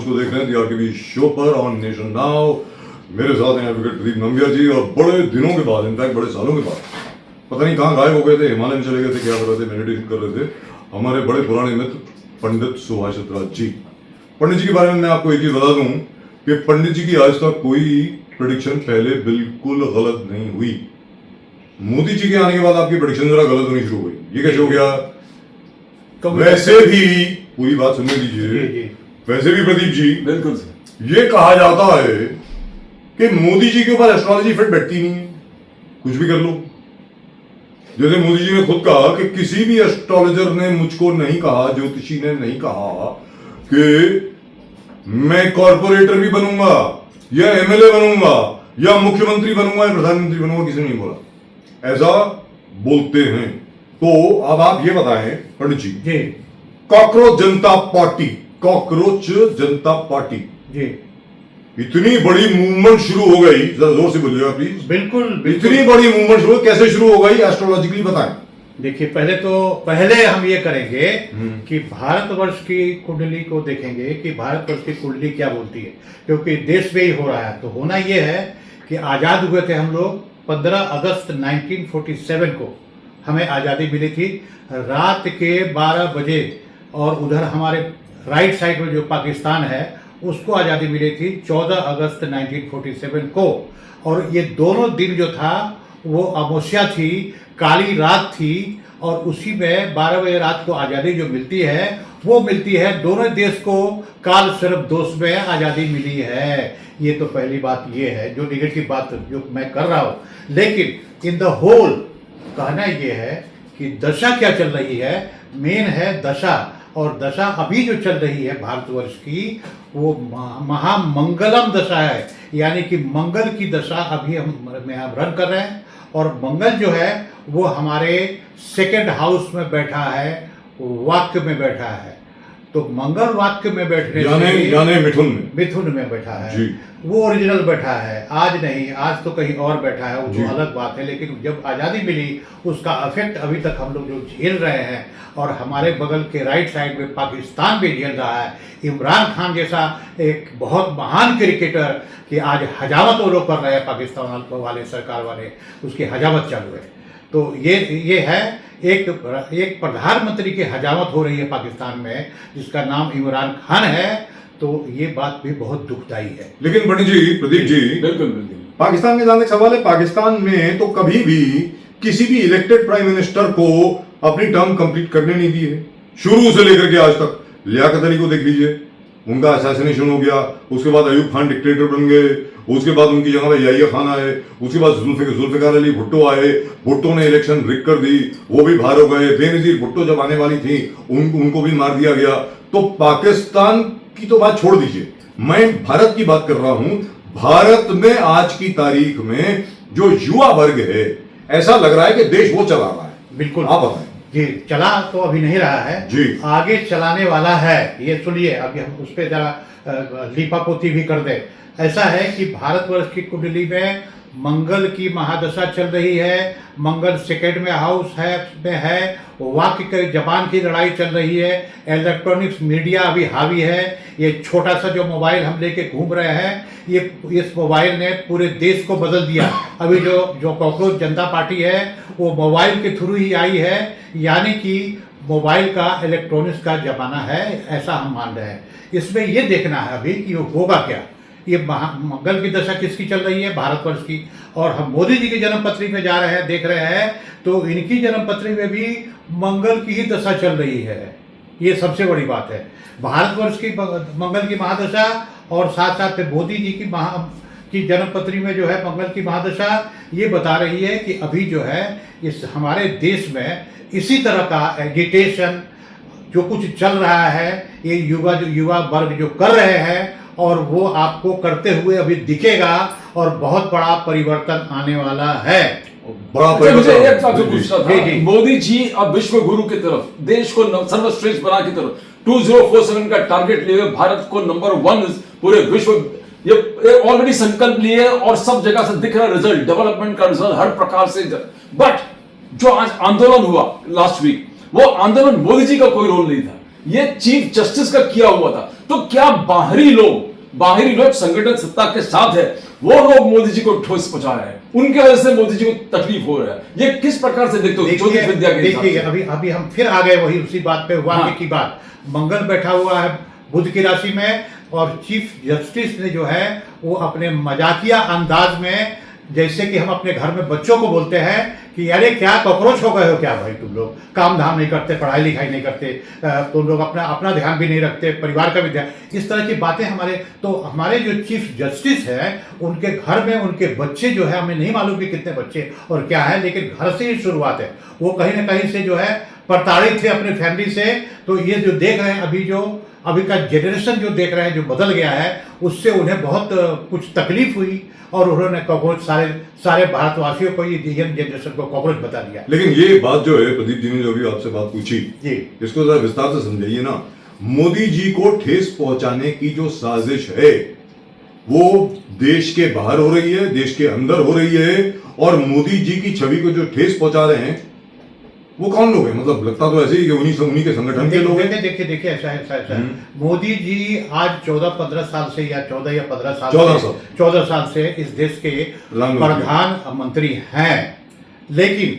को देख रहे हैं आरटीवी शो पर ऑन नेशन नाउ। मेरे साथ हैं एडवोकेट प्रदीप नंबिया जी, और बड़े दिनों के बाद, इनफैक्ट बड़े सालों के बाद, पता नहीं कहाँ गायब हो गए थे, हिमालय में चले गए थे, क्या कर रहे थे, मेडिटेशन कर रहे थे, हमारे बड़े पुराने मित्र पंडित सुभाष राज जी। पंडित जी के बारे में मैं आपको एक चीज बता दूं कि पंडित जी की आज तक कोई प्रेडिक्शन पहले बिल्कुल गलत नहीं हुई। मोदी जी के आने के बाद आपकी प्रेडिक्शन जरा गलत होनी शुरू हो गई। ये कैसे हो गया? वैसे भी पूरी बात सुनने दीजिए। वैसे भी प्रदीप जी, बिल्कुल ये कहा जाता है कि मोदी जी के ऊपर एस्ट्रोलॉजी फिट बैठती नहीं है, कुछ भी कर लो। जैसे मोदी जी ने खुद कहा कि किसी भी एस्ट्रोलॉजर ने मुझको नहीं कहा, ज्योतिषी ने नहीं कहा कि मैं कॉर्पोरेटर भी बनूंगा या एमएलए बनूंगा या मुख्यमंत्री बनूंगा या प्रधानमंत्री बनूंगा, किसी ने नहीं बोला। ऐसा बोलते हैं। तो अब आप ये बताएं पंडित जी, कॉकरोच जनता पार्टी, कॉकरोच जनता पार्टी जी, इतनी बड़ी मूवमेंट शुरू हो गई, जरा जोर से बोलिएगा प्लीज। बिल्कुल, इतनी बड़ी मूवमेंट शुरू कैसे शुरू हो गई, एस्ट्रोलॉजिकली बताएं। देखिए, पहले हम ये करेंगे कि भारतवर्ष की कुंडली को देखेंगे कि भारतवर्ष की कुंडली क्या बोलती है, क्योंकि देश में ही हो रहा है। तो होना ये है कि आज़ाद हुए थे हम लोग 15 अगस्त 1947 को, हमें आज़ादी मिली थी रात के 12 बजे, और उधर हमारे राइट साइड में जो पाकिस्तान है उसको आज़ादी मिली थी 14 अगस्त 1947 को। और ये दोनों दिन जो था वो अमावस्या थी, काली रात थी, और उसी में 12 बजे रात को आज़ादी जो मिलती है वो मिलती है, दोनों देश को काल सर्प दोष में आज़ादी मिली है। ये तो पहली बात ये है, जो निगेटिव बात जो मैं कर रहा हूँ। लेकिन इन द होल कहना ये है कि दशा क्या चल रही है, मेन है दशा। और दशा अभी जो चल रही है भारतवर्ष की वो महामंगलम दशा है, यानी कि मंगल की दशा अभी हम रन कर रहे हैं। और मंगल जो है वो हमारे सेकंड हाउस में बैठा है, वाक्य में बैठा है। तो मंगल वाक्य में बैठने यानी मिथुन में बैठा है जी। वो ओरिजिनल बैठा है, आज नहीं, आज तो कहीं और बैठा है, वो तो अलग बात है। लेकिन जब आज़ादी मिली उसका इफेक्ट अभी तक हम लोग जो झेल रहे हैं, और हमारे बगल के राइट साइड में पाकिस्तान भी झेल रहा है। इमरान खान जैसा एक बहुत महान क्रिकेटर कि आज हजामत वो लोग कर रहे हैं, पाकिस्तान वाले सरकार वाले, उसकी हजामत चालू है। तो ये है एक प्रधानमंत्री की हजामत हो रही है पाकिस्तान में, जिसका नाम इमरान खान है। तो ये बात भी बहुत दुखदाई है। लेकिन पंडित जी, प्रदीप जी, बिल्कुल पाकिस्तान के जहां तक सवाल है, पाकिस्तान में तो कभी भी किसी भी इलेक्टेड प्राइम मिनिस्टर को अपनी टर्म कंप्लीट करने नहीं दी है, शुरू से लेकर के आज तक। लियाकत अली को देख लीजिए, उनका असैसिनेशन हो गया, उसके बाद अयूब खान डिक्टेटर बन गए, उसके बाद उनकी जगह पे याहिया खान आए, उसके बाद जुल्फिकार अली भुट्टो आए, भुट्टो ने इलेक्शन रिक कर दी, वो भी बाहर हो गए। बेनजीर भुट्टो जब आने वाली थी उनको भी मार दिया गया। तो पाकिस्तान की तो बात छोड़ दीजिए, मैं भारत की बात कर रहा हूं। भारत में आज की तारीख में जो युवा वर्ग है, ऐसा लग रहा है कि देश वो चला रहा है। बिल्कुल, आप बताएं जी। चला तो अभी नहीं रहा है जी, आगे चलाने वाला है। ये सुनिए, अभी हम उस पर जरा लीपापोती भी कर दे। ऐसा है कि भारतवर्ष की कुंडली में मंगल की महादशा चल रही है, मंगल सेकेंड में हाउस है, वाक्य के जबान की लड़ाई चल रही है, इलेक्ट्रॉनिक्स मीडिया अभी हावी है। ये छोटा सा जो मोबाइल हम लेके घूम रहे हैं, ये इस मोबाइल ने पूरे देश को बदल दिया। अभी जो कॉकरोच जनता पार्टी है वो मोबाइल के थ्रू ही आई है, यानी कि मोबाइल का, इलेक्ट्रॉनिक्स का जमाना है, ऐसा हम मान रहे हैं। इसमें ये देखना है अभी कि होगा क्या। ये मंगल की दशा किसकी चल रही है? भारतवर्ष की। और हम मोदी जी की जन्मपत्री में जा रहे हैं, देख रहे हैं, तो इनकी जन्मपत्री में भी मंगल की ही दशा चल रही है। ये सबसे बड़ी बात है, भारतवर्ष की मंगल की महादशा, और साथ साथ मोदी जी की जन्मपत्री में जो है मंगल की महादशा, ये बता रही है कि अभी जो है इस हमारे देश में इसी तरह का एजिटेशन जो कुछ चल रहा है, ये युवा वर्ग जो कर रहे हैं, और वो आपको करते हुए अभी दिखेगा, और बहुत बड़ा परिवर्तन आने वाला है। मुझे एक बात पूछना था, मोदी जी अब विश्व गुरु की तरफ, देश को सर्वश्रेष्ठ बना की तरफ 2047 का टारगेट लिए भारत को नंबर 1 पूरे विश्व, ये ऑलरेडी संकल्प लिए, और सब जगह से दिख रहा रिजल्ट, डेवलपमेंट का रिजल्ट हर प्रकार से। बट जो आज आंदोलन हुआ लास्ट वीक, वो आंदोलन मोदी जी का कोई रोल नहीं था। ये चीफ जस्टिस का किया हुआ था। तो क्या बाहरी लोग संगठन सत्ता के साथ है, वो लोग मोदी जी को ठोस पहुंचा रहे हैं, उनके वजह से मोदी जी को तकलीफ हो रहा है? ये किस प्रकार से देखते हो ज्योतिष विद्या के हिसाब देखिए, से? अभी हम फिर आ गए वही उसी बात पे, वाक्य हाँ। की बात। मंगल बैठा हुआ है बुध की राशि में, और चीफ जस्टिस ने जो है वो अपने मजाकिया अंदाज में, जैसे कि हम अपने घर में बच्चों को बोलते हैं कि अरे क्या कॉकरोच हो गए हो क्या भाई, तुम लोग काम धाम नहीं करते, पढ़ाई लिखाई नहीं करते, तुम लोग अपना ध्यान भी नहीं रखते, परिवार का भी ध्यान, इस तरह की बातें हमारे जो चीफ जस्टिस है उनके घर में उनके बच्चे जो है, हमें नहीं मालूम कि कितने बच्चे और क्या है, लेकिन घर से ही शुरुआत है। वो कहीं ना कहीं से जो है प्रताड़ित थे अपने फैमिली से। तो ये जो देख रहे हैं अभी का जनरेशन जो देख रहे हैं, जो बदल गया है, उससे उन्हें बहुत कुछ तकलीफ हुई, और उन्होंने कॉकरोच सारे भारतवासियों को, ये यंग जनरेशन को कॉकरोच बता दिया। लेकिन ये बात जो है, प्रदीप जी ने जो भी आपसे बात पूछी जी, इसको जरा विस्तार से समझाइए ना। मोदी जी को ठेस पहुंचाने की जो साजिश है वो देश के बाहर हो रही है, देश के अंदर हो रही है, और मोदी जी की छवि को जो ठेस पहुंचा रहे हैं वो कौन लोग हैं? मतलब लगता तो ऐसे ही कि उन्हीं के संगठन के लोग हैं। देखिए ऐसा है। मोदी जी आज 14-15 साल से, या 14 या 15 साल 14 साल से इस देश के प्रधानमंत्री हैं। लेकिन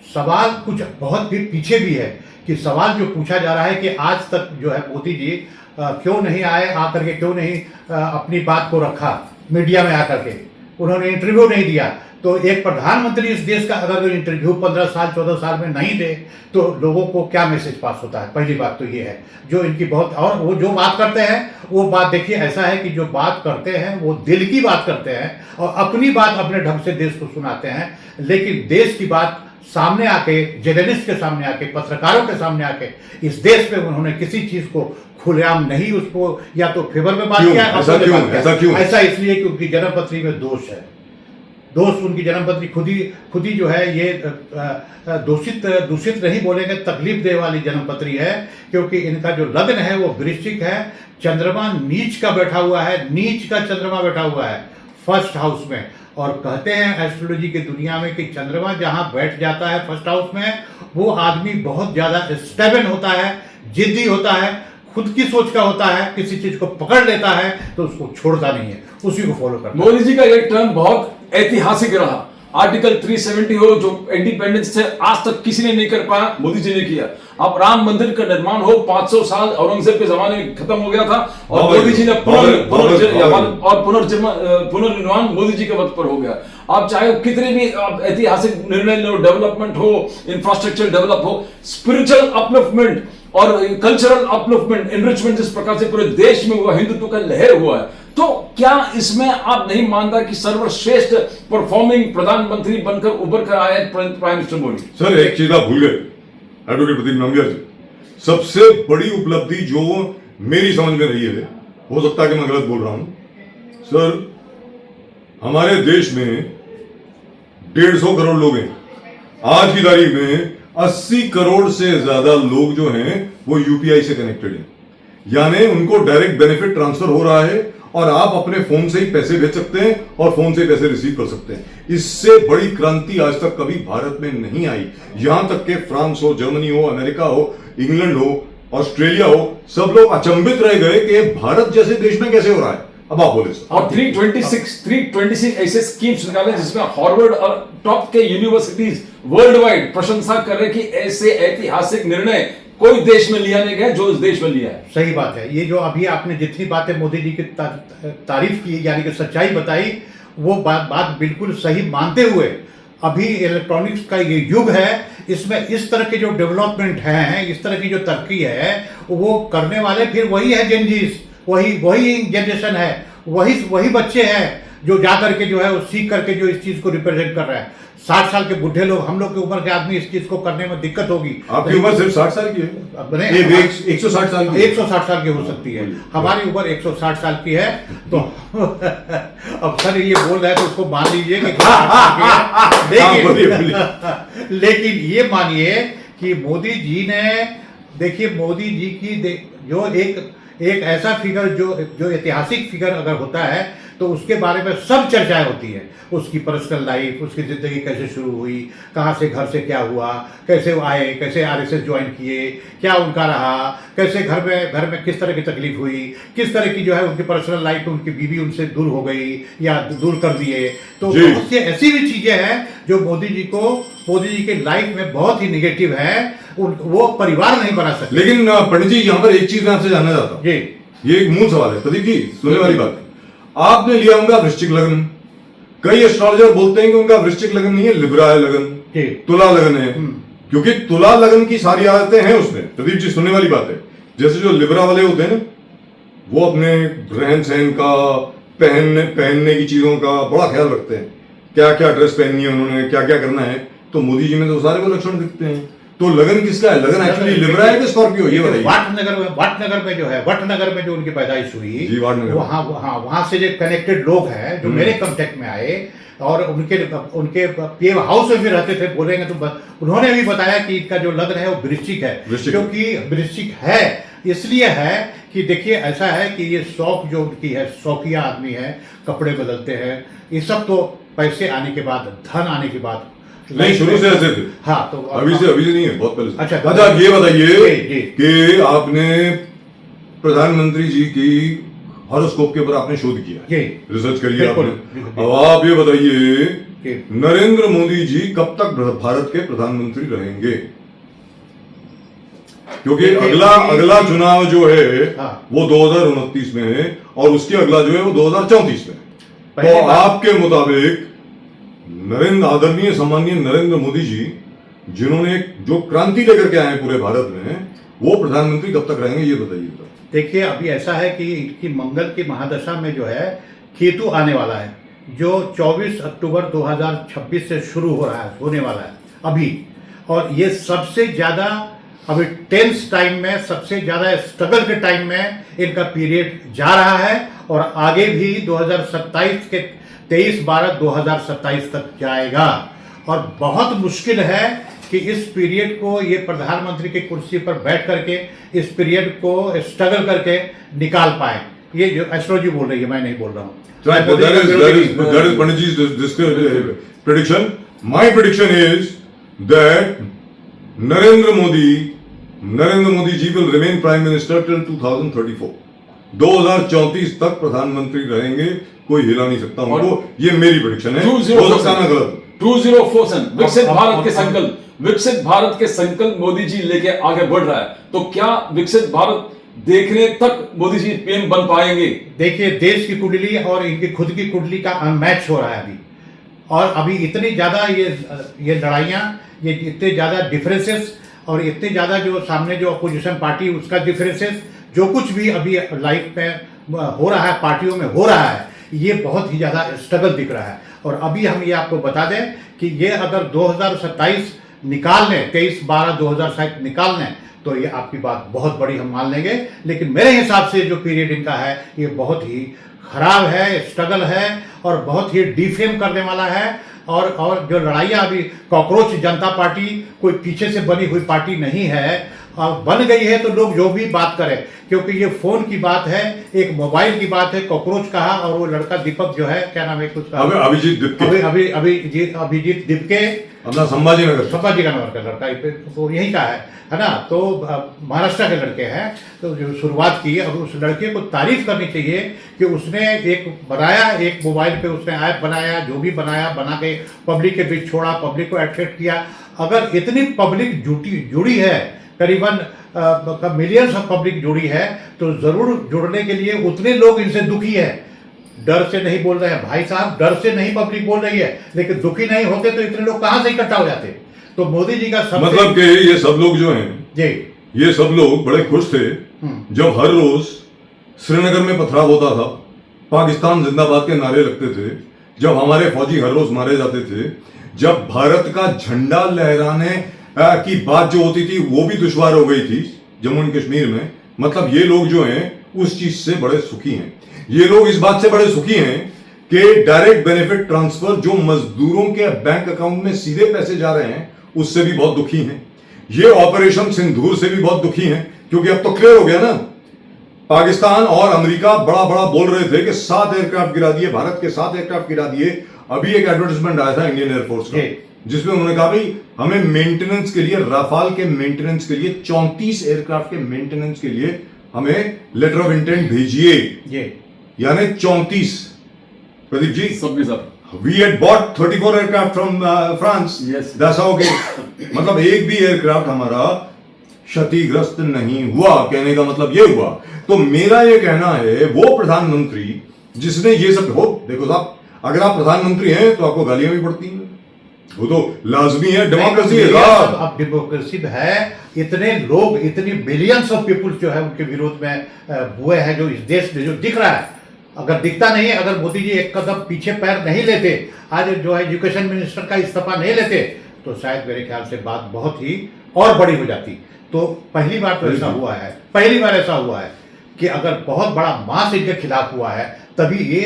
सवाल कुछ बहुत भी पीछे भी है, कि सवाल जो पूछा जा रहा है कि आज तक जो है मोदी जी क्यों नहीं आए, आकर के क्यों नहीं अपनी बात को रखा मीडिया में आकर के, उन्होंने इंटरव्यू नहीं दिया। तो एक प्रधानमंत्री इस देश का अगर इंटरव्यू 15 साल 14 साल में नहीं दे तो लोगों को क्या मैसेज पास होता है? पहली बात तो ये है जो इनकी बहुत, और वो जो बात करते हैं वो बात देखिए ऐसा है कि जो बात करते हैं वो दिल की बात करते हैं, और अपनी बात अपने ढंग से देश को सुनाते हैं। लेकिन देश की बात सामने आके, जर्नलिस्ट के सामने आके, पत्रकारों के सामने आके, इस देश में उन्होंने किसी चीज को खुलेआम नहीं, उसको या तो फेवर में बात किया। ऐसा इसलिए कि उनकी जन्मपत्री में दोष है। उनकी जन्मपत्री खुद ही जो है ये दूषित नहीं बोलेंगे, तकलीफ दे वाली जन्मपत्री है, क्योंकि इनका जो लग्न है वो वृश्चिक है, चंद्रमा नीच का बैठा हुआ है, नीच का चंद्रमा बैठा हुआ है फर्स्ट हाउस में। और कहते हैं एस्ट्रोलॉजी की दुनिया में कि चंद्रमा जहां बैठ जाता है फर्स्ट हाउस में, वो आदमी बहुत ज्यादा स्टेबल होता है, जिद्दी होता है, खुद की सोच का होता है, किसी चीज को पकड़ लेता है तो उसको छोड़ता नहीं है, उसी को फॉलो करता है। मोदी जी का एक टर्म बहुत ऐतिहासिक रहा। आर्टिकल 370 हो, जो इंडिपेंडेंस से आज तक किसी ने नहीं कर पाया, मोदी जी ने किया। अब राम मंदिर का निर्माण हो, 500 साल औरंगजेब के जमाने में खत्म हो गया था, और मोदी जी ने पुनर्निर्माण मोदी जी के वक्त पर हो गया। आप चाहे कितने भी ऐतिहासिक निर्णय लो, डेवलपमेंट हो, इंफ्रास्ट्रक्चर डेवलप हो, स्पिरिचुअल अपलिफ्टमेंट और कल्चरल अपलिफ्टमेंट, एनरिचमेंट जिस प्रकार से पूरे देश में हुआ, हिंदुत्व का लहर हुआ है, तो क्या इसमें आप नहीं मानता कि सर्वश्रेष्ठ परफॉर्मिंग प्रधानमंत्री बनकर उभर कर आए प्राइम मिनिस्टर मोदी? सर एक चीज आप भूल गए, एडवोकेट प्रदीप नंबियार जी, सबसे बड़ी उपलब्धि जो मेरी समझ में रही है, हो सकता है कि मैं गलत बोल रहा हूं सर, हमारे देश में 150 करोड़ लोग हैं। आज की तारीख में 80 करोड़ से ज्यादा लोग जो हैं वो यूपीआई से कनेक्टेड हैं, यानी उनको डायरेक्ट बेनिफिट ट्रांसफर हो रहा है, और आप अपने फोन से ही पैसे भेज सकते हैं और फोन से पैसे रिसीव कर सकते हैं। इससे बड़ी क्रांति आज तक कभी भारत में नहीं आई। यहां तक कि फ्रांस हो, जर्मनी हो, अमेरिका हो, इंग्लैंड हो, ऑस्ट्रेलिया हो, सब लोग अचंभित रह गए कि भारत जैसे देश में कैसे हो रहा है। अब आप बोले सर। और 326 ऐसे स्कीम्स निकाले जिसमें हार्वर्ड और टॉप के यूनिवर्सिटीज वर्ल्ड वाइड प्रशंसा कर रहे कि ऐसे ऐतिहासिक निर्णय कोई देश में लिया नहीं गया जो इस देश में लिया है। सही बात है। ये जो अभी आपने जितनी बातें मोदी जी की तारीफ की, यानी कि सच्चाई बताई, वो बात बिल्कुल सही मानते हुए, अभी इलेक्ट्रॉनिक्स का ये युग है, इसमें इस तरह के जो डेवलपमेंट है, इस तरह की जो तरक्की है, वो करने वाले फिर वही है जेनजीस, वही जनरेशन है, वही बच्चे हैं जो जा करके जो है वो सीख करके जो इस चीज को रिप्रेजेंट कर रहे हैं। 60 साल के बुढ़े लोग, हम लोग की उम्र के आदमी इस चीज को करने में दिक्कत होगी। आपकी उम्र सिर्फ 60 साल की है? 160 साल की, 160 साल की हो सकती है। हमारी उम्र 160 साल की है। तो अब सर ये बोल रहे हैं तो उसको मान लीजिए कि लेकिन ये मानिए कि मोदी जी ने, देखिए मोदी जी की जो एक ऐसा फिगर जो ऐतिहासिक फिगर अगर होता है तो उसके बारे में सब चर्चाएं होती है, उसकी पर्सनल लाइफ, उसकी ज़िंदगी कैसे शुरू हुई, कहाँ से घर से क्या हुआ, कैसे वो आए, कैसे आरएसएस ज्वाइन किए, क्या उनका रहा, कैसे घर में किस तरह की तकलीफ हुई, किस तरह की जो है उनकी पर्सनल लाइफ में उनकी बीवी उनसे दूर हो गई या दूर कर दिए। तो जी। बहुत सी ऐसी भी चीज़ें हैं जो मोदी जी के लाइफ में बहुत ही निगेटिव है, वो परिवार नहीं बना सकते। लेकिन पंडित जी यहाँ पर एक चीज मैं आपसे जानना चाहता हूँ, जी ये एक मूल सवाल है प्रदीप जी, सुनने वाली बात है। आपने लिया होगा वृश्चिक लगन, कई एस्ट्रोलॉजर बोलते हैं कि उनका वृश्चिक लगन नहीं है, लिब्रा है लगन, जी तुला लगन है, क्योंकि तुला लगन की सारी आदतें हैं उसमें। प्रदीप जी सुनने वाली बात है, जैसे जो लिब्रा वाले होते हैं ना, वो अपने रहन सहन का, पहनने की चीजों का बड़ा ख्याल रखते हैं, क्या क्या ड्रेस पहननी है उन्होंने, क्या क्या करना है। तो मोदी जी में तो सारे वो लक्षण दिखते हैं। तो लगन किसका है? लगन एक्चुअली लिब्रा है कि स्कॉर्पियो, ये बताइए। वाटनगर में जो उनकी पैदाइश हुई, जी, वाटनगर। वहां से जो कनेक्टेड लोग हैं जो मेरे कांटेक्ट में आए और उनके पीएम हाउस में भी रहते थे, बोलेंगे तो उन्होंने भी बताया कि इनका जो लग्न है वो वृश्चिक है। क्योंकि वृश्चिक है इसलिए है कि देखिए ऐसा है कि ये शौक जो उनकी है, शौकिया आदमी है, कपड़े बदलते हैं, ये सब तो पैसे आने के बाद, धन आने के बाद नहीं, शुरू से ऐसे थे। हाँ, तो अभी से नहीं है, बहुत पहले से। अच्छा, अच्छा, ये बताइए जी। कि आपने प्रधानमंत्री जी की हॉरोस्कोप के ऊपर आपने शोध किया, जी, रिसर्च करी बिल्कुल, आपने। बिल्कुल। अब आप ये बताइए जी। नरेंद्र मोदी जी कब तक भारत के प्रधानमंत्री रहेंगे? क्योंकि अगला चुनाव जो है हाँ। वो 2029 में है और उसके अगला जो है वो 2034 में है। तो बात- आपके मुताबिक आदरणीय सम्मानीय नरेंद्र मोदी जी, जिन्होंने जो क्रांति लेकर के आए पूरे भारत में, वो प्रधानमंत्री कब तक रहेंगे, ये बताइए। देखिए अभी ऐसा है कि इनकी मंगल की महादशा में जो है केतु आने वाला है, जो 24 अक्टूबर 2026 से शुरू होने वाला है अभी। और ये सबसे ज्यादा अभी टेंस टाइम में, सबसे ज्यादा स्ट्रगल के टाइम में इनका पीरियड जा रहा है और आगे भी 2027 के 23/12/2027 तक जाएगा। और बहुत मुश्किल है कि इस पीरियड को ये प्रधानमंत्री की कुर्सी पर बैठ करके इस पीरियड को स्ट्रगल करके निकाल पाए। ये जो एस्ट्रोलॉजी बोल रही है, मैं नहीं बोल रहा हूँ। That is Panditji's prediction. My prediction is that Narendra Modi ji will remain Prime Minister till 2034. 2034 तक प्रधानमंत्री रहेंगे, कोई हिला नहीं सकता उनको। ये मेरी प्रेडिक्शन है, हो सकता है मैं गलत। 2047 विकसित भारत के संकल्प मोदी जी लेके आगे बढ़ रहा है। तो क्या विकसित भारत देखने तक मोदी जी पीएम बन पाएंगे? देखिए देश की कुंडली और इनकी खुद की कुंडली का अनमैच हो रहा है अभी। और अभी इतनी ज्यादा ये लड़ाइयाँ, ये इतने ज्यादा डिफरेंसेस और इतने ज्यादा जो सामने जो अपोजिशन पार्टी उसका डिफरेंसेस, जो कुछ भी अभी लाइफ में हो रहा है, पार्टियों में हो रहा है, ये बहुत ही ज़्यादा स्ट्रगल दिख रहा है। और अभी हम ये आपको बता दें कि ये अगर 2027 निकाल लें, 23/12/2027 निकाल लें, तो ये आपकी बात बहुत बड़ी हम मान लेंगे। लेकिन मेरे हिसाब से जो पीरियड इनका है ये बहुत ही खराब है, स्ट्रगल है और बहुत ही डिफेम करने वाला है। और जो लड़ाइयाँ अभी, कॉकरोच जनता पार्टी कोई पीछे से बनी हुई पार्टी नहीं है, और बन गई है तो लोग जो भी बात करें, क्योंकि ये फोन की बात है, एक मोबाइल की बात है। कॉकरोच कहा और वो लड़का दीपक जो है, क्या नाम है कुछ का, अभिजीत दिपके, अभिजीत दिपके, अपना संभाजी नगर का लड़का, तो यही का है ना। तो महाराष्ट्र के लड़के हैं। तो जो शुरुआत की और उस लड़के को तारीफ करनी चाहिए कि उसने एक बनाया, एक मोबाइल पे उसने ऐप बनाया, जो भी बनाया, बना के पब्लिक के बीच छोड़ा, पब्लिक को अट्रैक्ट किया। अगर इतनी पब्लिक जुड़ी है, करीबन मिलियंस ऑफ पब्लिक जुड़ी है, तो जरूर जुड़ने के लिए उतने लोग इनसे दुखी है। डर से नहीं बोल रहे हैं भाई साहब, डर से नहीं पब्लिक बोल रही है, लेकिन दुखी नहीं होते तो इतने लोग कहां से इकट्ठा हो जाते। तो मोदी जी का मतलब कि ये सब लोग जो हैं जी, ये सब लोग बड़े खुश थे जब हर रोज श्रीनगर में पथराव होता था, पाकिस्तान जिंदाबाद के नारे लगते थे, जब हमारे फौजी हर रोज मारे जाते थे, जब भारत का झंडा लहराने की बात जो होती थी वो भी दुश्वार हो गई थी जम्मू एंड कश्मीर में। मतलब ये लोग जो हैं उस चीज से बड़े सुखी हैं। ये लोग इस बात से बड़े सुखी हैं कि डायरेक्ट बेनिफिट ट्रांसफर जो मजदूरों के बैंक अकाउंट में सीधे पैसे जा रहे हैं उससे भी बहुत दुखी हैं। ये ऑपरेशन सिंदूर से भी बहुत दुखी हैं, क्योंकि अब तो क्लियर हो गया ना पाकिस्तान और अमेरिका बड़ा बड़ा बोल रहे थे कि 7 एयरक्राफ्ट गिरा दिए, भारत के 7 एयरक्राफ्ट गिरा दिए। अभी एक एडवर्टाइजमेंट आया था इंडियन एयरफोर्स का, जिसमें उन्होंने कहा भाई हमें मेंटेनेंस के लिए, राफाल के मेंटेनेंस के लिए, 34 एयरक्राफ्ट के मेंटेनेंस के लिए हमें लेटर ऑफ इंटेंट भेजिए, यानी 34। प्रदीप जी, सबके सब we had bought 34 aircraft from France. Yes. That's how मतलब एक भी एयरक्राफ्ट हमारा क्षतिग्रस्त नहीं हुआ। कहने का मतलब ये हुआ। तो मेरा ये कहना है, वो प्रधानमंत्री जिसने ये सब हो, देखो साहब, अगर आप प्रधानमंत्री हैं तो आपको गालियां भी पड़ती हैं, वो तो लाजमी है, डेमोक्रेसी है साहब। अब डेमोक्रेसी है, इतने लोग, इतनी बिलियंस ऑफ पीपुल्स जो है उनके विरोध में हुए हैं, जो इस देश में जो दिख रहा है, अगर दिखता नहीं है, अगर मोदी जी एक कदम पीछे पैर नहीं लेते, आज जो है एजुकेशन मिनिस्टर का इस्तीफा नहीं लेते, तो शायद मेरे ख्याल से बात बहुत ही और बड़ी हो जाती। तो पहली बार तो ऐसा हुआ है, पहली बार ऐसा हुआ है कि अगर बहुत बड़ा मास इनके खिलाफ हुआ है, तभी ये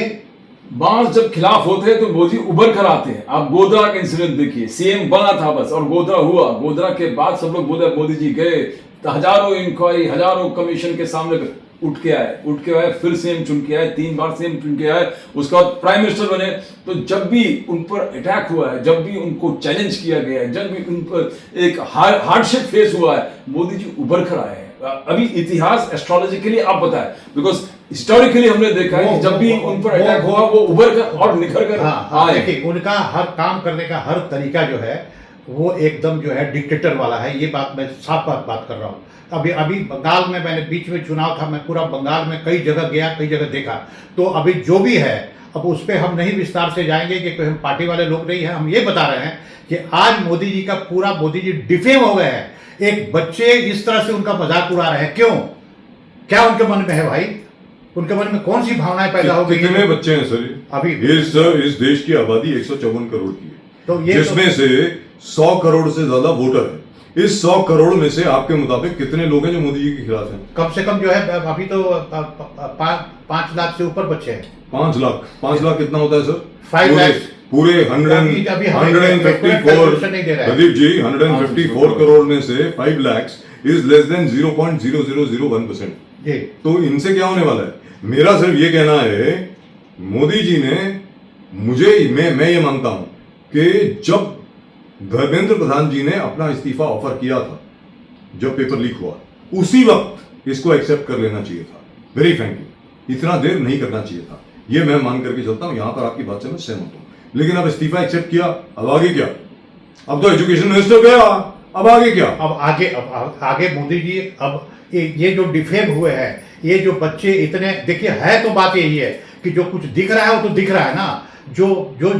बांस जब खिलाफ होते हैं तो मोदी उभर कर आते हैं। आप गोधरा का इंसिडेंट देखिए, सीएम बना था बस और गोधरा हुआ, गोधरा के बाद सब लोग बोले मोदी जी गए, तो हजारों इंक्वायरी, हजारों कमीशन के सामने उठ के आए, फिर सीएम चुन के आए, 3 बार सीएम चुन के आए, उसके बाद प्राइम मिनिस्टर बने। तो जब भी उन पर अटैक हुआ है, जब भी उनको चैलेंज किया गया है, जब भी उन पर एक हार्डशिप फेस हुआ है, मोदी जी उभर कर आए हैं। अभी इतिहास एस्ट्रोलॉजिकली आप बताएं, बिकॉज हिस्टोरिकली हमने देखा है कि जब भी उन पर अटैक हुआ वो उभर कर और निखर कर आए। देखिए, उनका हर काम करने का हर तरीका जो है वो एकदम जो है डिक्टेटर वाला है। ये बात मैं साफ बात कर रहा हूँ। अभी बंगाल में, मैंने बीच में चुनाव था, मैं पूरा बंगाल में कई जगह गया, कई जगह देखा। तो अभी जो भी है, अब उस पर हम नहीं विस्तार से जाएंगे कि कोई हम पार्टी वाले लोग नहीं हैं। हम ये बता रहे हैं कि आज मोदी जी का पूरा, मोदी जी डिफेम हो गए हैं। एक बच्चे इस तरह से उनका मजाक उड़ा रहे हैं, क्यों? क्या उनके मन में है भाई? उनके मन में कौन सी भावनाएं पैदा हो गई? कितने बच्चे हैं सर? अभी इस देश की आबादी 154 करोड़ की है, तो ये जिसमें से 100 करोड़ से ज्यादा वोटर है। इस 100 करोड़ में से आपके मुताबिक कितने लोग हैं जो मोदी जी के खिलाफ हैं? कम से कम जो है अभी तो 5 लाख से ऊपर बच्चे हैं। 5 लाख। 5 लाख कितना होता है सर? 5 लाख पूरे अभी हमें 154 नहीं दे रहा है। प्रदीप जी, 154 करोड़ में से 5 लाख इज लेस देन 0.0001%। तो इनसे क्या होने वाला है? मेरा सिर्फ ये कहना है, मोदी जी ने मैं ये मानता हूं कि जब धर्मेंद्र प्रधान जी ने अपना इस्तीफा ऑफर किया था, जब पेपर लीक हुआ, उसी वक्त इसको एक्सेप्ट कर लेना चाहिए था। वेरी फ्रैंकली, इतना देर नहीं करना चाहिए था। ये मैं मान करके चलता हूं, यहां पर आपकी बात से मैं सहमत हूं। लेकिन अब इस्तीफा एक्सेप्ट किया, अब आगे क्या? अब तो एजुकेशन मिनिस्टर गया, अब आगे क्या? अब आगे मोदी जी, अब ये जो डिफेम हुए हैं, ये जो बच्चे इतने, देखिए है तो बात यही है कि जो कुछ दिख रहा है वो तो दिख रहा है ना। जो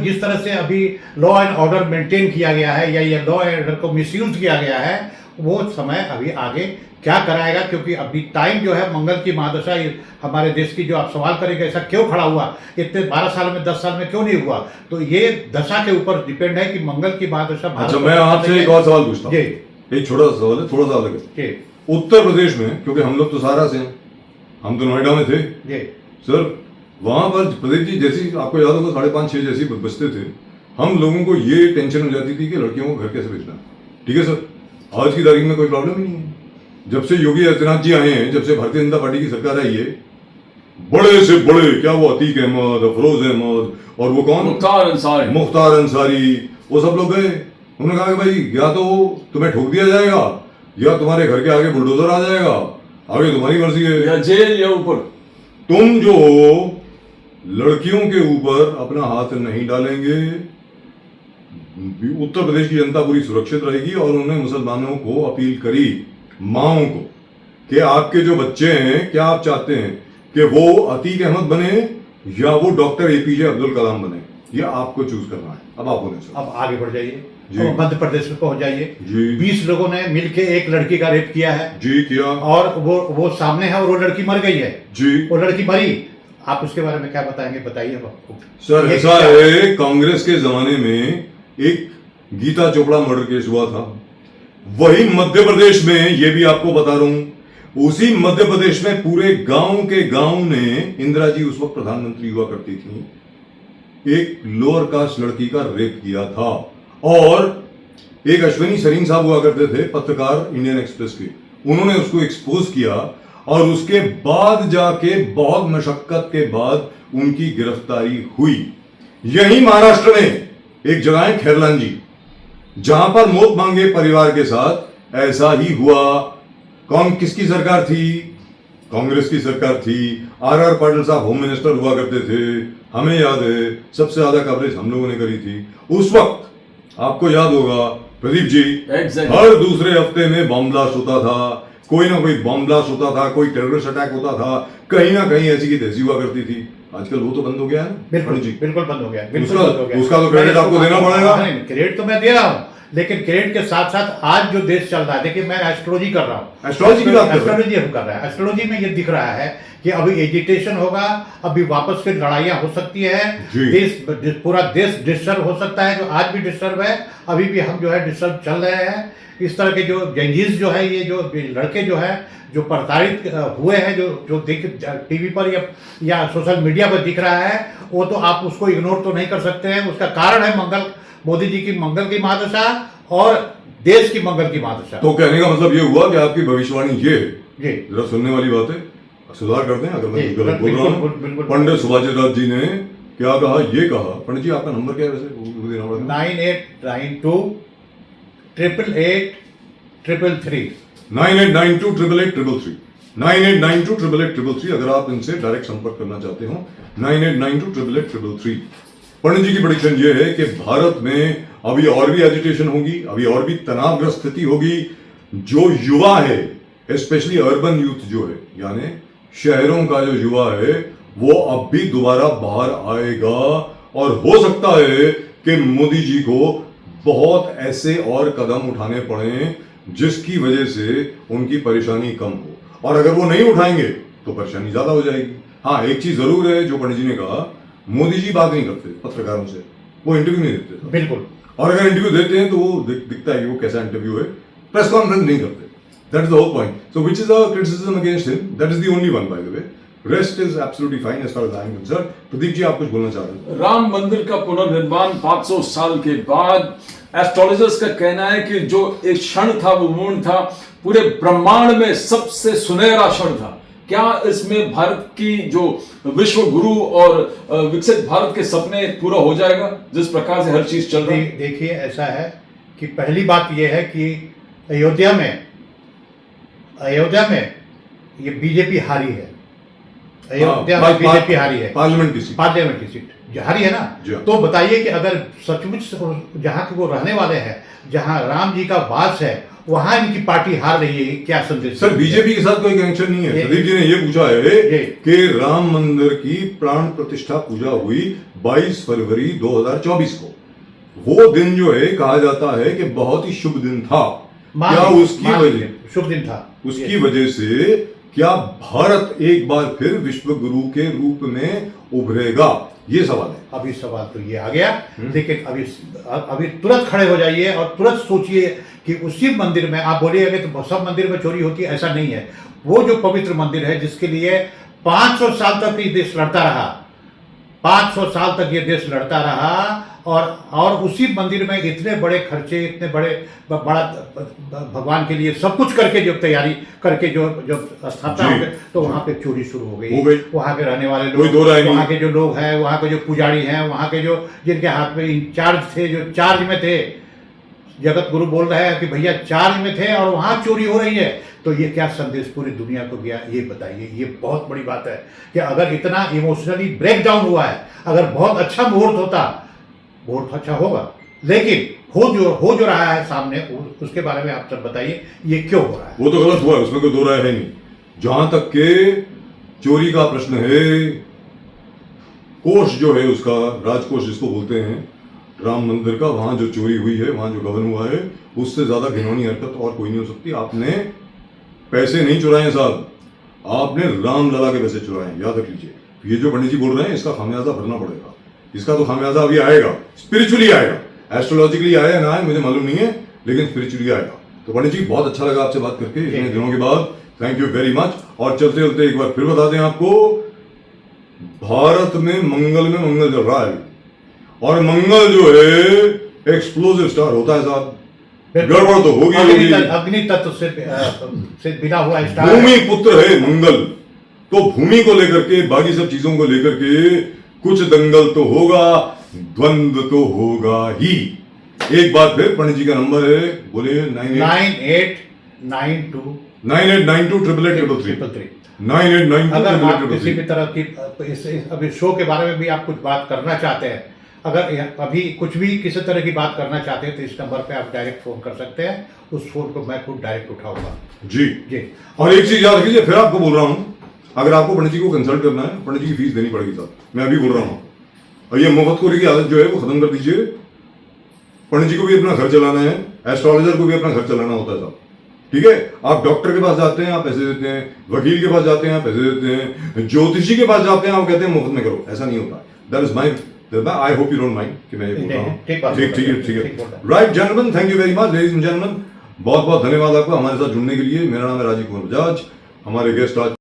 जिस तरह से अभी लॉ एंड ऑर्डर मेंटेन किया गया है, या ये लॉ एंड ऑर्डर को मिसयूज किया गया है, वो समय अभी आगे क्या कराएगा? क्योंकि अभी टाइम जो है, मंगल की महादशा हमारे देश की, जो आप सवाल करेंगे ऐसा क्यों खड़ा हुआ, इतने 12 साल में, 10 साल में क्यों नहीं हुआ? तो ये दशा के ऊपर डिपेंड है कि मंगल की महादशा। अच्छा, मैं आपसे एक और सवाल पूछता हूँ, एक छोटा सा सवाल है, थोड़ा सा अलग है। उत्तर प्रदेश में, क्योंकि हम लोग तो सारा से हैं, हम तो नोएडा में थे सर, वहां पर प्रदीप जी, जैसी आपको याद होगा 5:30-6 जैसी बजते थे, हम लोगों को ये टेंशन हो जाती थी कि लड़कियों को घर कैसे भेजना। ठीक है सर, आज की तारीख में कोई प्रॉब्लम ही नहीं है। जब से योगी आदित्यनाथ जी आए हैं, जब से भारतीय जनता पार्टी की सरकार आई है, बड़े से बड़े, क्या वो अतीक अहमद, अफरोज अहमद और वो कौन, मुख्तार अंसारी, वो सब लोग गए। उन्होंने कहा कि भाई या तो तुम्हें ठोक दिया जाएगा, या तुम्हारे घर के आगे बुलडोजर आ जाएगा, आगे तुम्हारी मर्जी है, या जेल या ऊपर। तुम जो लड़कियों के ऊपर अपना हाथ नहीं डालेंगे, उत्तर प्रदेश की जनता पूरी सुरक्षित रहेगी। और उन्होंने मुसलमानों को अपील करी, माओं को, कि आपके जो बच्चे हैं, क्या आप चाहते हैं कि वो अतीक अहमद बने या वो डॉक्टर APJ अब्दुल कलाम बने? ये आपको चूज करना है। अब आप बोले सर, अब आगे बढ़ जाइए, मध्य प्रदेश में पहुंच जाइए जी। 20 लोगों ने मिलके एक लड़की का रेप किया है जी, किया, और वो सामने है, और वो लड़की मर गई है जी, वो लड़की मरी। आप उसके बारे में क्या बताएंगे? बताइए आपको। सर ऐसा है, कांग्रेस के जमाने में एक गीता चोपड़ा मर्डर केस हुआ था, वही मध्य प्रदेश में, ये भी आपको बता रहा हूं, उसी मध्य प्रदेश में पूरे गांव के गांव ने, इंदिरा जी उस वक्त प्रधानमंत्री हुआ करती थी, एक लोअर कास्ट लड़की का रेप किया था। और एक अश्विनी सरीन साहब हुआ करते थे, पत्रकार इंडियन एक्सप्रेस के, उन्होंने उसको एक्सपोज किया। और उसके बाद जाके बहुत मशक्कत के बाद उनकी गिरफ्तारी हुई। यही महाराष्ट्र में एक जगह है खैरलांजी, जहां पर मौत मांगे परिवार के साथ ऐसा ही हुआ। कौन किसकी सरकार थी? कांग्रेस की सरकार थी। आर पाटिल साहब होम मिनिस्टर हुआ करते थे, हमें याद है, सबसे ज्यादा कवरेज हम लोगों ने करी थी उस वक्त। आपको याद होगा प्रदीप जी, हर दूसरे हफ्ते में बॉम्ब ब्लास्ट होता था, कोई ना कोई बॉम्ब ब्लास्ट होता था, कोई टेररिस्ट अटैक होता था, कहीं ना कहीं ऐसी की तैसी हुआ करती थी। आजकल वो तो बंद हो गया है ना। बिल्कुल जी, बिल्कुल बंद हो गया, उसका तो क्रेडिट आपको देना पड़ेगा। क्रेडिट तो मैं दे रहा हूँ, लेकिन क्रेडिट के साथ साथ आज जो देश चल रहा है, देखिए मैं एस्ट्रोलॉजी कर रहा हूँ, एस्ट्रोलॉजी की बात एस्ट्रोलॉजी हम कर रहे हैं। एस्ट्रोलॉजी में ये दिख रहा है कि अभी एजिटेशन होगा, अभी वापस फिर लड़ाइयां हो सकती है, पूरा देश डिस्टर्ब हो सकता है, जो आज भी डिस्टर्ब है, अभी भी हम जो है डिस्टर्ब चल रहे हैं। इस तरह के जो जंजीज जो है, ये जो लड़के जो है जो प्रताड़ित हुए हैं, जो देख टीवी पर या सोशल मीडिया पर दिख रहा है, वो तो आप उसको इग्नोर तो नहीं कर सकते हैं। उसका कारण है मोदी जी की मंगल की महादशा और देश की मंगल की महादशा। तो कहने का मतलब ये हुआ कि आपकी भविष्यवाणी ये है, जी जरा सुनने वाली बात है, सुधार करते हैं अगर मैं गलत बोल रहा हूँ। बिल्कुल। पंडित सुभाष राज जी ने क्या कहा, ये कहा, पंडित जी आपका नंबर क्या है वैसे, वो देना पड़ेगा। 9892 888 333 9892 888 9892 888 अगर आप इनसे डायरेक्ट संपर्क करना चाहते हो 9892 888। पंडित जी की प्रेडिक्शन ये है कि भारत में अभी और भी एजिटेशन होगी, अभी और भी तनावग्रस्त स्थिति होगी। जो युवा है, स्पेशली अर्बन यूथ जो है, यानी शहरों का जो युवा है, वो अब भी दोबारा बाहर आएगा और हो सकता है कि मोदी जी को बहुत ऐसे और कदम उठाने पड़े जिसकी वजह से उनकी परेशानी कम हो, और अगर वो नहीं उठाएंगे तो परेशानी ज्यादा हो जाएगी। हाँ, एक चीज जरूर है जो पंडित जी ने कहा, मोदी जी बात नहीं करते पत्रकारों से, वो इंटरव्यू नहीं देते। बिल्कुल। और अगर इंटरव्यू देते हैं तो वो दिखता है कि वो कैसा इंटरव्यू है, प्रेस कॉन्फ्रेंस नहीं करते। That is the whole point. So which is a criticism against him, that is the only one by the way, rest is absolutely fine as far as I am concerned. Pradeep ji आप कुछ बोलना चाह रहे हैं? राम मंदिर का पुनर्निर्माण 500 साल के बाद, एस्ट्रोलॉजर्स का कहना है कि जो एक क्षण था, वो मोमेंट था, पूरे ब्रह्मांड में सबसे सुनहरा क्षण था। क्या इसमें भारत की जो विश्व गुरु और विकसित भारत के सपने पूरा हो जाएगा जिस प्रकार से हर चीज चल रही है? देखिए ऐसा है कि पहली बात यह है कि अयोध्या में ये बीजेपी हारी है। अयोध्या में बीजेपी हारी है, पार्लियामेंट की सीट हारी है ना। तो बताइए कि अगर सचमुच जहाँ के वो रहने वाले हैं, जहाँ राम जी का वास है, वहां इनकी पार्टी हार रही है, क्या संदेश? सर बीजेपी के साथ कोई कनेक्शन नहीं है। प्रदीप जी ने ये पूछा है कि राम मंदिर की प्राण प्रतिष्ठा पूजा हुई 22 फरवरी 2024 को। वो दिन जो है कहा जाता है कि बहुत ही शुभ दिन था। क्या उसकी वजह, शुभ दिन था, उसकी वजह से क्या भारत एक बार फिर विश्व गुरु के रूप में उभरेगा, ये सवाल है। अभी सवाल तो ये आ गया, लेकिन अभी तुरंत खड़े हो जाइए और तुरंत सोचिए कि उसी मंदिर में आप बोलिएगा तो सब मंदिर में चोरी होती है, ऐसा नहीं है। वो जो पवित्र मंदिर है जिसके लिए 500 साल तक ये देश लड़ता रहा, 500 साल तक ये देश लड़ता रहा, और उसी मंदिर में इतने बड़े खर्चे, इतने बड़ा भगवान के लिए सब कुछ करके जब तैयारी करके जो स्थापना हो गई, तो वहाँ पे चोरी शुरू हो गई। वहाँ के रहने वाले लोग, वहाँ के जो लोग हैं, वहाँ के जो पुजारी हैं, वहाँ के जो जिनके हाथ में इंचार्ज थे, जो चार्ज में थे, जगत गुरु बोल रहे हैं कि भैया चार्ज में थे और वहाँ चोरी हो रही है, तो ये क्या संदेश पूरी दुनिया को गया, ये बताइए। ये बहुत बड़ी बात है कि अगर इतना इमोशनली ब्रेक डाउन हुआ है, अगर बहुत अच्छा मुहूर्त होता, मुहूर्त अच्छा होगा, लेकिन हो जो रहा है सामने, उसके बारे में आप सब बताइए, ये क्यों हो रहा है? वो तो गलत हुआ है, उसमें कोई दो राय है नहीं। जहां तक के चोरी का प्रश्न है, कोष जो है उसका, राजकोष जिसको बोलते हैं राम मंदिर का, वहां जो चोरी हुई है, वहां जो गबन हुआ है, उससे ज्यादा घिनौनी हरकत और कोई नहीं हो सकती। आपने पैसे नहीं चुराए साहब, आपने राम लला के पैसे चुराए, याद रख लीजिए। ये जो पंडित जी बोल रहे हैं, इसका खामियाजा भरना पड़ेगा। इसका तो खामियाजा अभी आएगा, स्पिरिचुअली आएगा, एस्ट्रोलॉजिकली आया या ना आए मुझे मालूम नहीं है, लेकिन स्पिरिचुअली आएगा। तो पंडित जी बहुत अच्छा लगा आपसे बात करके इतने दिनों के बाद, थैंक यू वेरी मच। और चलते चलते एक बार फिर बता दें आपको, भारत में मंगल चल रहा है, और मंगल जो है एक्सप्लोसिव स्टार होता है साहब। गड़बड़ तो होगी होगी। अग्नि तत्व से बिना हुआ स्टार भूमि पुत्र है मंगल, तो भूमि को लेकर के बाकी सब चीजों को लेकर के कुछ दंगल तो होगा, द्वंद्व तो होगा ही। एक बात फिर, पंडित जी का नंबर है, बोलिए 9892 9892 888 9892 अगर आप किसी भी तरह की अभी शो के बारे में भी आप कुछ बात करना चाहते हैं, अगर अभी कुछ भी किसी तरह की बात करना चाहते हैं तो इस नंबर पे आप डायरेक्ट फोन कर सकते हैं। उस फोन को मैं खुद डायरेक्ट उठाऊंगा। जी जी। और एक चीज याद रखिए, फिर आपको बोल रहा हूं, अगर आपको पंडित जी को कंसल्ट करना है, पंडित जी की फीस देनी पड़ेगी साहब, मैं अभी बोल रहा हूं। और ये मुफ्तखोरी की आदत जो है वो खत्म कर दीजिए। पंडित जी को भी अपना घर चलाना है, एस्ट्रोलॉजर को भी अपना घर चलाना होता है साहब, ठीक है। आप डॉक्टर के पास जाते हैं, आप पैसे देते हैं, वकील के पास जाते हैं, आप पैसे देते हैं, ज्योतिषी के पास जाते हैं, आप कहते हैं मुफ्त में करो। ऐसा नहीं होता। That is my, I hope you don't mind कि मैं ये बोल रहा हूँ। ठीक है। Right gentleman, thank you very much ladies and gentleman, बहुत बहुत धन्यवाद आपका हमारे साथ जुड़ने के लिए। मेरा नाम है राजीव कुमार बजाज। हमारे गेस्ट आज